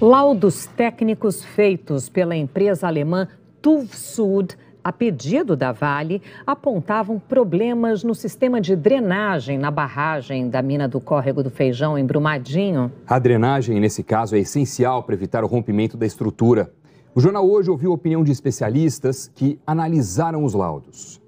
Laudos técnicos feitos pela empresa alemã TÜV Süd, a pedido da Vale, apontavam problemas no sistema de drenagem na barragem da mina do Córrego do Feijão, em Brumadinho. A drenagem, nesse caso, é essencial para evitar o rompimento da estrutura. O Jornal Hoje ouviu a opinião de especialistas que analisaram os laudos.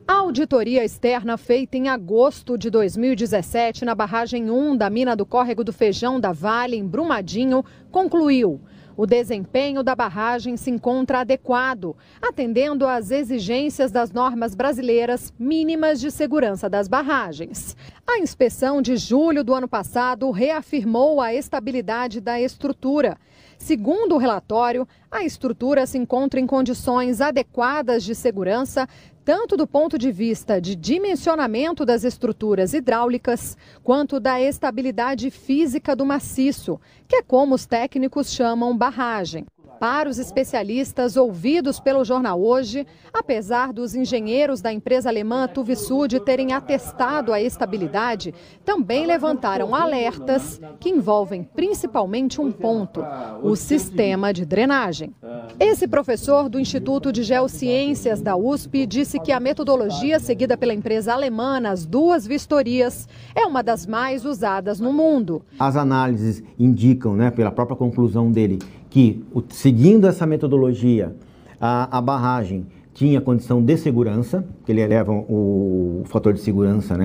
A auditoria externa feita em agosto de 2017 na barragem 1 da mina do Córrego do Feijão da Vale, em Brumadinho, concluiu: o desempenho da barragem se encontra adequado, atendendo às exigências das normas brasileiras mínimas de segurança das barragens. A inspeção de julho do ano passado reafirmou a estabilidade da estrutura. Segundo o relatório, a estrutura se encontra em condições adequadas de segurança, tanto do ponto de vista de dimensionamento das estruturas hidráulicas, quanto da estabilidade física do maciço, que é como os técnicos chamam barragem. Para os especialistas ouvidos pelo Jornal Hoje, apesar dos engenheiros da empresa alemã TÜV Süd terem atestado a estabilidade, também levantaram alertas que envolvem principalmente um ponto: o sistema de drenagem. Esse professor do Instituto de Geociências da USP disse que a metodologia seguida pela empresa alemã nas duas vistorias é uma das mais usadas no mundo. As análises indicam, pela própria conclusão dele, que, seguindo essa metodologia, a barragem tinha condição de segurança, que ele eleva o fator de segurança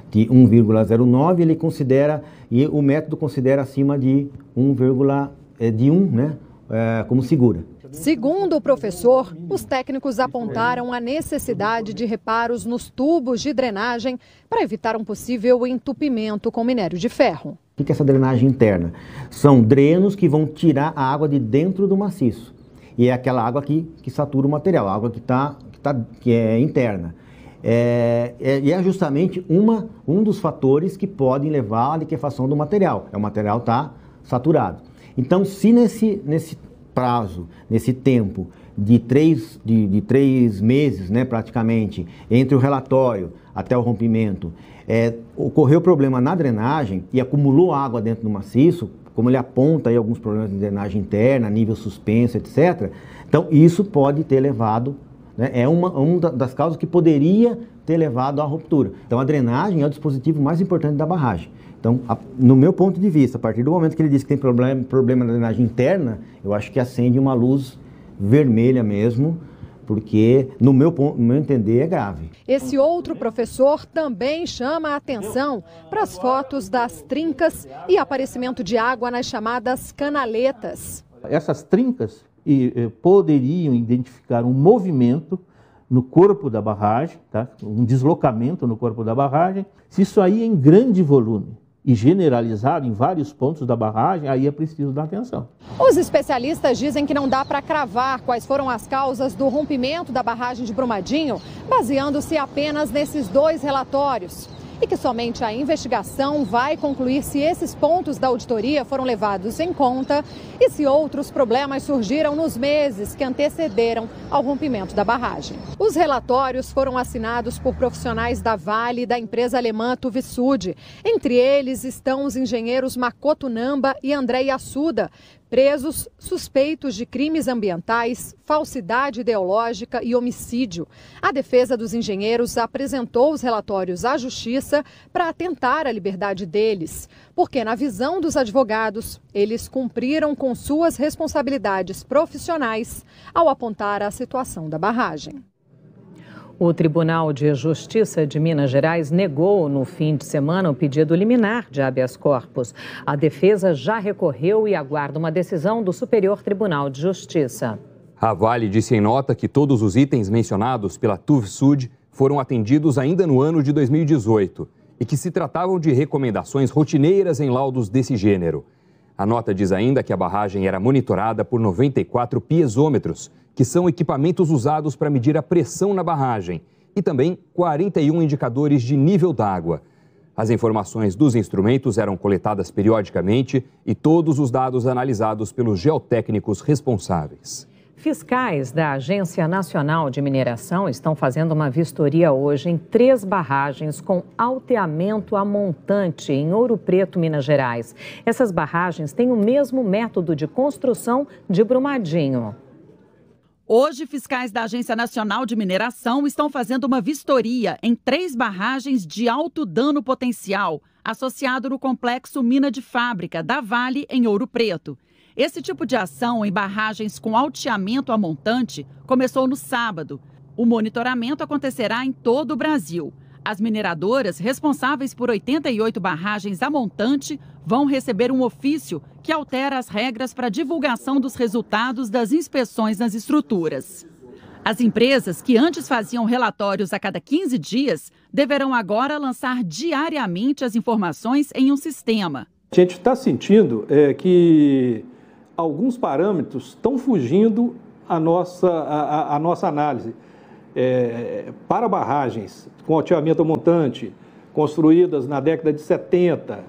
de 1,09, ele considera, e o método considera acima de 1, como segura. Segundo o professor, os técnicos apontaram a necessidade de reparos nos tubos de drenagem para evitar um possível entupimento com minério de ferro. O que é essa drenagem interna? São drenos que vão tirar a água de dentro do maciço. E é aquela água que satura o material, a água que é interna. E é justamente um dos fatores que podem levar à liquefação do material. O material está saturado. Então, se nesse prazo, nesse tempo de três meses, praticamente, entre o relatório até o rompimento, ocorreu problema na drenagem e acumulou água dentro do maciço, como ele aponta aí alguns problemas de drenagem interna, nível suspenso, etc. Então, isso pode ter levado, é uma das causas que poderia ter levado à ruptura. Então, a drenagem é o dispositivo mais importante da barragem. Então, no meu ponto de vista, a partir do momento que ele diz que tem problema na drenagem interna, eu acho que acende uma luz vermelha mesmo, porque, no meu entender, é grave. Esse outro professor também chama a atenção para as fotos das trincas e aparecimento de água nas chamadas canaletas. Essas trincas poderiam identificar um movimento no corpo da barragem, um deslocamento no corpo da barragem. Se isso aí é em grande volume e generalizado em vários pontos da barragem, aí é preciso dar atenção. Os especialistas dizem que não dá para cravar quais foram as causas do rompimento da barragem de Brumadinho, baseando-se apenas nesses dois relatórios. E que somente a investigação vai concluir se esses pontos da auditoria foram levados em conta e se outros problemas surgiram nos meses que antecederam ao rompimento da barragem. Os relatórios foram assinados por profissionais da Vale e da empresa alemã TÜV Süd. Entre eles estão os engenheiros Makoto Namba e André Yasuda, presos suspeitos de crimes ambientais, falsidade ideológica e homicídio. A defesa dos engenheiros apresentou os relatórios à Justiça para atentar à liberdade deles, porque, na visão dos advogados, eles cumpriram com suas responsabilidades profissionais ao apontar a situação da barragem. O Tribunal de Justiça de Minas Gerais negou no fim de semana o pedido liminar de habeas corpus. A defesa já recorreu e aguarda uma decisão do Superior Tribunal de Justiça. A Vale disse em nota que todos os itens mencionados pela TÜV Süd foram atendidos ainda no ano de 2018 e que se tratavam de recomendações rotineiras em laudos desse gênero. A nota diz ainda que a barragem era monitorada por 94 piezômetros, que são equipamentos usados para medir a pressão na barragem, e também 41 indicadores de nível d'água. As informações dos instrumentos eram coletadas periodicamente e todos os dados analisados pelos geotécnicos responsáveis. Fiscais da Agência Nacional de Mineração estão fazendo uma vistoria hoje em 3 barragens com alteamento a montante em Ouro Preto, Minas Gerais. Essas barragens têm o mesmo método de construção de Brumadinho. Hoje, fiscais da Agência Nacional de Mineração estão fazendo uma vistoria em 3 barragens de alto dano potencial, associado no complexo Mina de Fábrica da Vale, em Ouro Preto. Esse tipo de ação em barragens com alteamento a montante começou no sábado. O monitoramento acontecerá em todo o Brasil. As mineradoras responsáveis por 88 barragens a montante vão receber um ofício que altera as regras para divulgação dos resultados das inspeções nas estruturas. As empresas que antes faziam relatórios a cada 15 dias deverão agora lançar diariamente as informações em um sistema. A gente está sentindo que alguns parâmetros estão fugindo à nossa análise. Para barragens com alteamento montante, construídas na década de 70,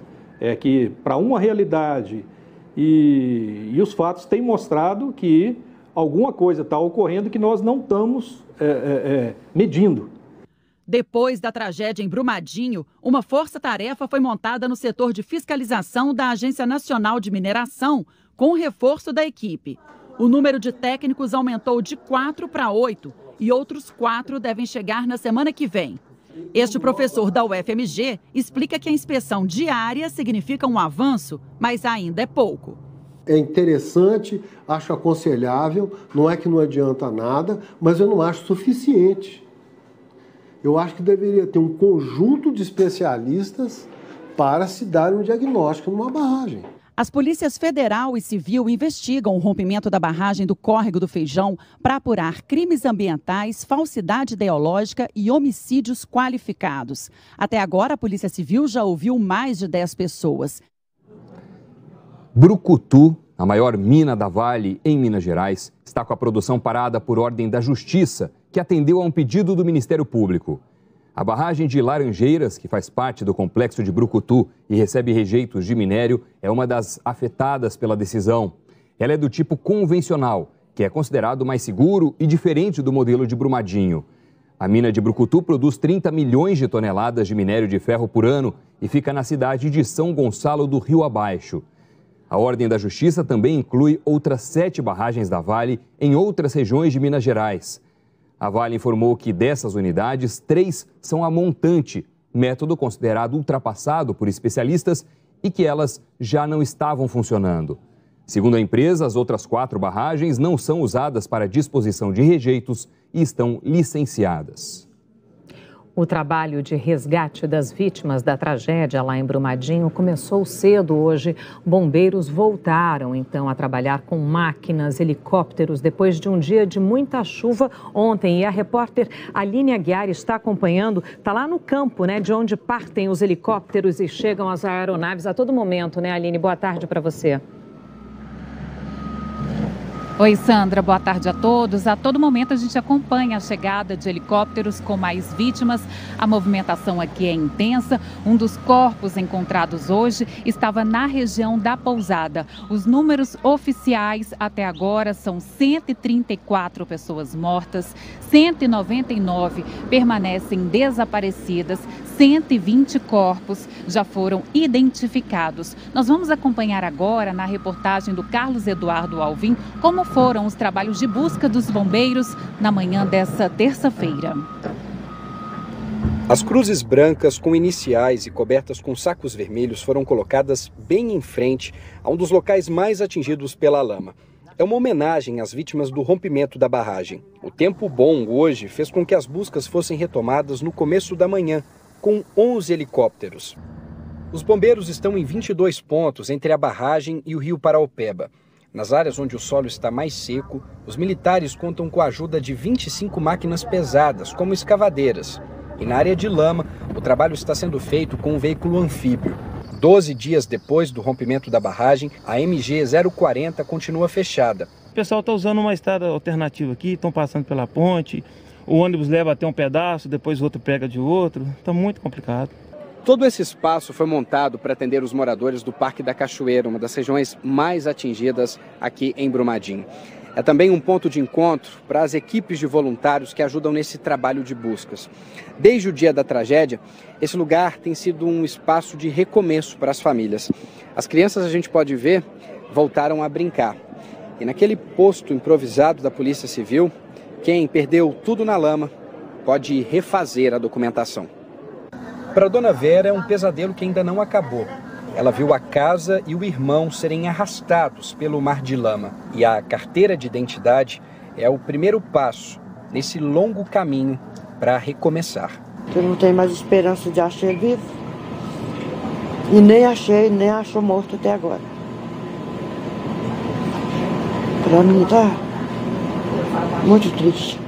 que para uma realidade, e os fatos têm mostrado que alguma coisa está ocorrendo que nós não estamos medindo. Depois da tragédia em Brumadinho, uma força-tarefa foi montada no setor de fiscalização da Agência Nacional de Mineração, com o reforço da equipe. O número de técnicos aumentou de 4 para 8 e outros 4 devem chegar na semana que vem. Este professor da UFMG explica que a inspeção diária significa um avanço, mas ainda é pouco. É interessante, acho aconselhável, não é que não adianta nada, mas eu não acho suficiente. Eu acho que deveria ter um conjunto de especialistas para se dar um diagnóstico numa barragem. As polícias federal e civil investigam o rompimento da barragem do Córrego do Feijão para apurar crimes ambientais, falsidade ideológica e homicídios qualificados. Até agora, a Polícia Civil já ouviu mais de 10 pessoas. Brucutu, a maior mina da Vale em Minas Gerais, está com a produção parada por ordem da Justiça, que atendeu a um pedido do Ministério Público. A barragem de Laranjeiras, que faz parte do complexo de Brucutu e recebe rejeitos de minério, é uma das afetadas pela decisão. Ela é do tipo convencional, que é considerado mais seguro e diferente do modelo de Brumadinho. A mina de Brucutu produz 30 milhões de toneladas de minério de ferro por ano e fica na cidade de São Gonçalo do Rio Abaixo. A ordem da Justiça também inclui outras 7 barragens da Vale em outras regiões de Minas Gerais. A Vale informou que dessas unidades, 3 são a montante, método considerado ultrapassado por especialistas e que elas já não estavam funcionando. Segundo a empresa, as outras 4 barragens não são usadas para disposição de rejeitos e estão licenciadas. O trabalho de resgate das vítimas da tragédia lá em Brumadinho começou cedo hoje. Bombeiros voltaram, então, a trabalhar com máquinas, helicópteros, depois de um dia de muita chuva ontem. E a repórter Aline Aguiar está acompanhando, está lá no campo, né, de onde partem os helicópteros e chegam as aeronaves a todo momento, né, Aline? Boa tarde para você. Oi, Sandra, boa tarde a todos. A todo momento a gente acompanha a chegada de helicópteros com mais vítimas. A movimentação aqui é intensa. Um dos corpos encontrados hoje estava na região da pousada. Os números oficiais até agora são 134 pessoas mortas, 199 permanecem desaparecidas, 120 corpos já foram identificados. Nós vamos acompanhar agora na reportagem do Carlos Eduardo Alvim como foram os trabalhos de busca dos bombeiros na manhã dessa terça-feira. As cruzes brancas com iniciais e cobertas com sacos vermelhos foram colocadas bem em frente a um dos locais mais atingidos pela lama. É uma homenagem às vítimas do rompimento da barragem. O tempo bom hoje fez com que as buscas fossem retomadas no começo da manhã, com 11 helicópteros. Os bombeiros estão em 22 pontos entre a barragem e o rio Paraopeba. Nas áreas onde o solo está mais seco, os militares contam com a ajuda de 25 máquinas pesadas, como escavadeiras. E na área de lama, o trabalho está sendo feito com um veículo anfíbio. 12 dias depois do rompimento da barragem, a MG 040 continua fechada. O pessoal está usando uma estrada alternativa aqui, estão passando pela ponte, o ônibus leva até um pedaço, depois o outro pega de outro, está muito complicado. Todo esse espaço foi montado para atender os moradores do Parque da Cachoeira, uma das regiões mais atingidas aqui em Brumadinho. É também um ponto de encontro para as equipes de voluntários que ajudam nesse trabalho de buscas. Desde o dia da tragédia, esse lugar tem sido um espaço de recomeço para as famílias. As crianças, a gente pode ver, voltaram a brincar. E naquele posto improvisado da Polícia Civil, quem perdeu tudo na lama pode refazer a documentação. Para a dona Vera é um pesadelo que ainda não acabou. Ela viu a casa e o irmão serem arrastados pelo mar de lama. E a carteira de identidade é o primeiro passo nesse longo caminho para recomeçar. Eu não tenho mais esperança de achar ele vivo. E nem achou morto até agora. Para mim tá muito triste.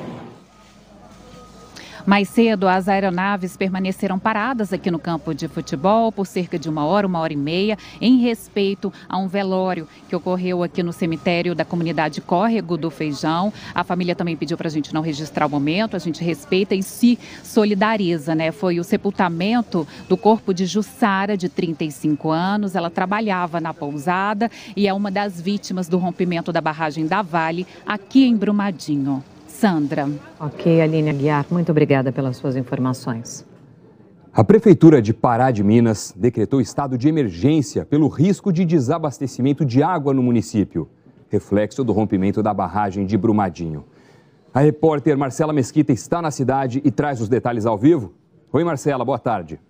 Mais cedo, as aeronaves permaneceram paradas aqui no campo de futebol por cerca de 1 hora, 1h30, em respeito a um velório que ocorreu aqui no cemitério da comunidade Córrego do Feijão. A família também pediu para a gente não registrar o momento, a gente respeita e se solidariza, né? Foi o sepultamento do corpo de Jussara, de 35 anos. Ela trabalhava na pousada e é uma das vítimas do rompimento da barragem da Vale aqui em Brumadinho. Sandra. Ok, Aline Aguiar, muito obrigada pelas suas informações. A Prefeitura de Pará de Minas decretou estado de emergência pelo risco de desabastecimento de água no município, reflexo do rompimento da barragem de Brumadinho. A repórter Marcela Mesquita está na cidade e traz os detalhes ao vivo. Oi, Marcela, boa tarde.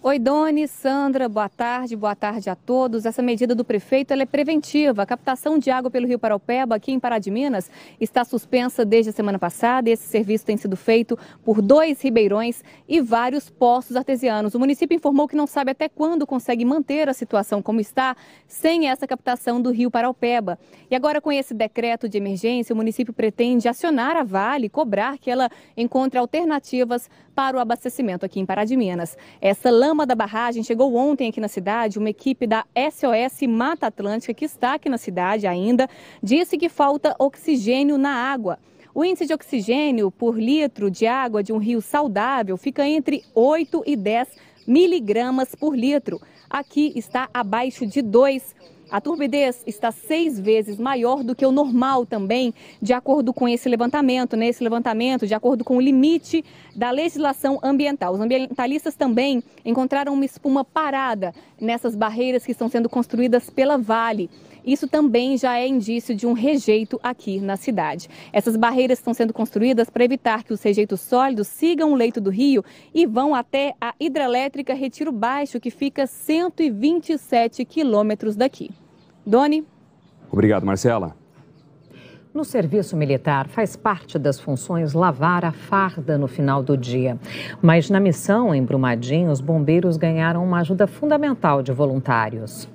Oi, Doni, Sandra, boa tarde a todos. Essa medida do prefeito ela é preventiva. A captação de água pelo Rio Paraupeba, aqui em Pará de Minas, está suspensa desde a semana passada. Esse serviço tem sido feito por 2 ribeirões e vários poços artesianos. O município informou que não sabe até quando consegue manter a situação como está, sem essa captação do Rio Paraupeba. E agora, com esse decreto de emergência, o município pretende acionar a Vale e cobrar que ela encontre alternativas para o abastecimento aqui em Pará de Minas. Essa lama da barragem chegou ontem aqui na cidade. Uma equipe da SOS Mata Atlântica, que está aqui na cidade ainda, disse que falta oxigênio na água. O índice de oxigênio por litro de água de um rio saudável fica entre 8 e 10 miligramas por litro. Aqui está abaixo de 2. A turbidez está 6 vezes maior do que o normal também, de acordo com esse levantamento, né? Esse levantamento, de acordo com o limite da legislação ambiental. Os ambientalistas também encontraram uma espuma parada nessas barreiras que estão sendo construídas pela Vale. Isso também já é indício de um rejeito aqui na cidade. Essas barreiras estão sendo construídas para evitar que os rejeitos sólidos sigam o leito do rio e vão até a hidrelétrica Retiro Baixo, que fica 127 quilômetros daqui. Doni? Obrigado, Marcela. No serviço militar, faz parte das funções lavar a farda no final do dia. Mas na missão em Brumadinho, os bombeiros ganharam uma ajuda fundamental de voluntários.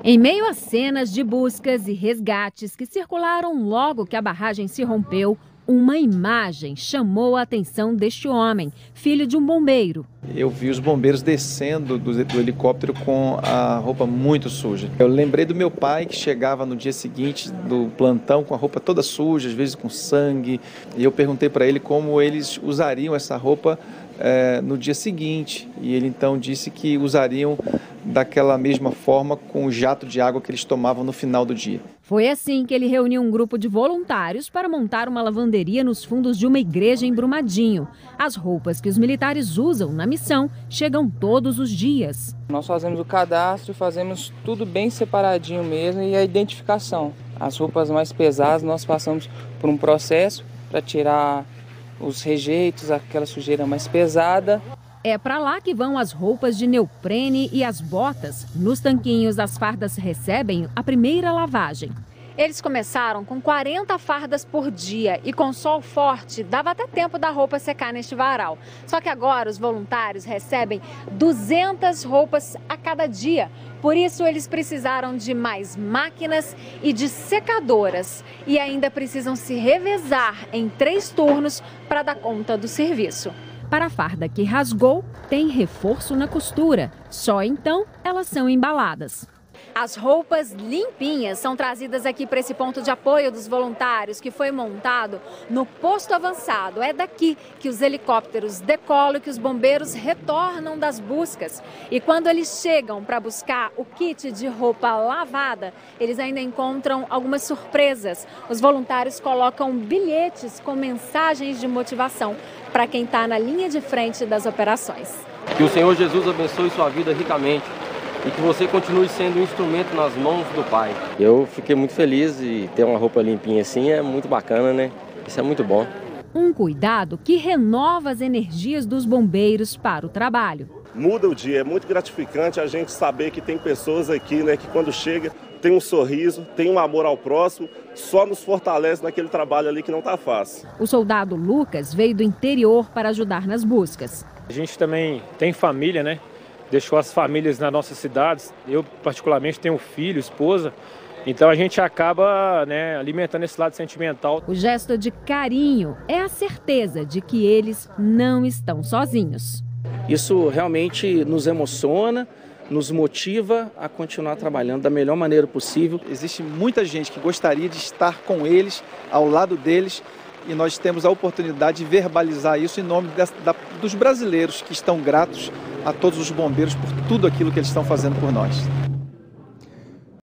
Em meio a cenas de buscas e resgates que circularam logo que a barragem se rompeu, uma imagem chamou a atenção deste homem, filho de um bombeiro. Eu vi os bombeiros descendo do helicóptero com a roupa muito suja. Eu lembrei do meu pai, que chegava no dia seguinte do plantão com a roupa toda suja, às vezes com sangue. E eu perguntei para ele como eles usariam essa roupa no dia seguinte. E ele então disse que usariam daquela mesma forma com o jato de água que eles tomavam no final do dia. Foi assim que ele reuniu um grupo de voluntários para montar uma lavanderia nos fundos de uma igreja em Brumadinho. As roupas que os militares usam na missão chegam todos os dias. Nós fazemos o cadastro, fazemos tudo bem separadinho mesmo e a identificação. As roupas mais pesadas nós passamos por um processo para tirar os rejeitos, aquela sujeira mais pesada. É para lá que vão as roupas de neoprene e as botas. Nos tanquinhos, as fardas recebem a primeira lavagem. Eles começaram com 40 fardas por dia e com sol forte dava até tempo da roupa secar neste varal. Só que agora os voluntários recebem 200 roupas a cada dia. Por isso eles precisaram de mais máquinas e de secadoras. E ainda precisam se revezar em 3 turnos para dar conta do serviço. Para a farda que rasgou, tem reforço na costura. Só então elas são embaladas. As roupas limpinhas são trazidas aqui para esse ponto de apoio dos voluntários que foi montado no posto avançado. É daqui que os helicópteros decolam e que os bombeiros retornam das buscas. E quando eles chegam para buscar o kit de roupa lavada, eles ainda encontram algumas surpresas. Os voluntários colocam bilhetes com mensagens de motivação para quem está na linha de frente das operações. Que o Senhor Jesus abençoe sua vida ricamente e que você continue sendo um instrumento nas mãos do Pai. Eu fiquei muito feliz e ter uma roupa limpinha assim é muito bacana, né? Isso é muito bom. Um cuidado que renova as energias dos bombeiros para o trabalho. Muda o dia, é muito gratificante a gente saber que tem pessoas aqui, né, que quando chega tem um sorriso, tem um amor ao próximo, só nos fortalece naquele trabalho ali que não está fácil. O soldado Lucas veio do interior para ajudar nas buscas. A gente também tem família, né? Deixou as famílias nas nossas cidades. Eu, particularmente, tenho filho, esposa. Então a gente acaba, né, alimentando esse lado sentimental. O gesto de carinho é a certeza de que eles não estão sozinhos. Isso realmente nos emociona, nos motiva a continuar trabalhando da melhor maneira possível. Existe muita gente que gostaria de estar com eles, ao lado deles, e nós temos a oportunidade de verbalizar isso em nome dos brasileiros que estão gratos a todos os bombeiros por tudo aquilo que eles estão fazendo por nós.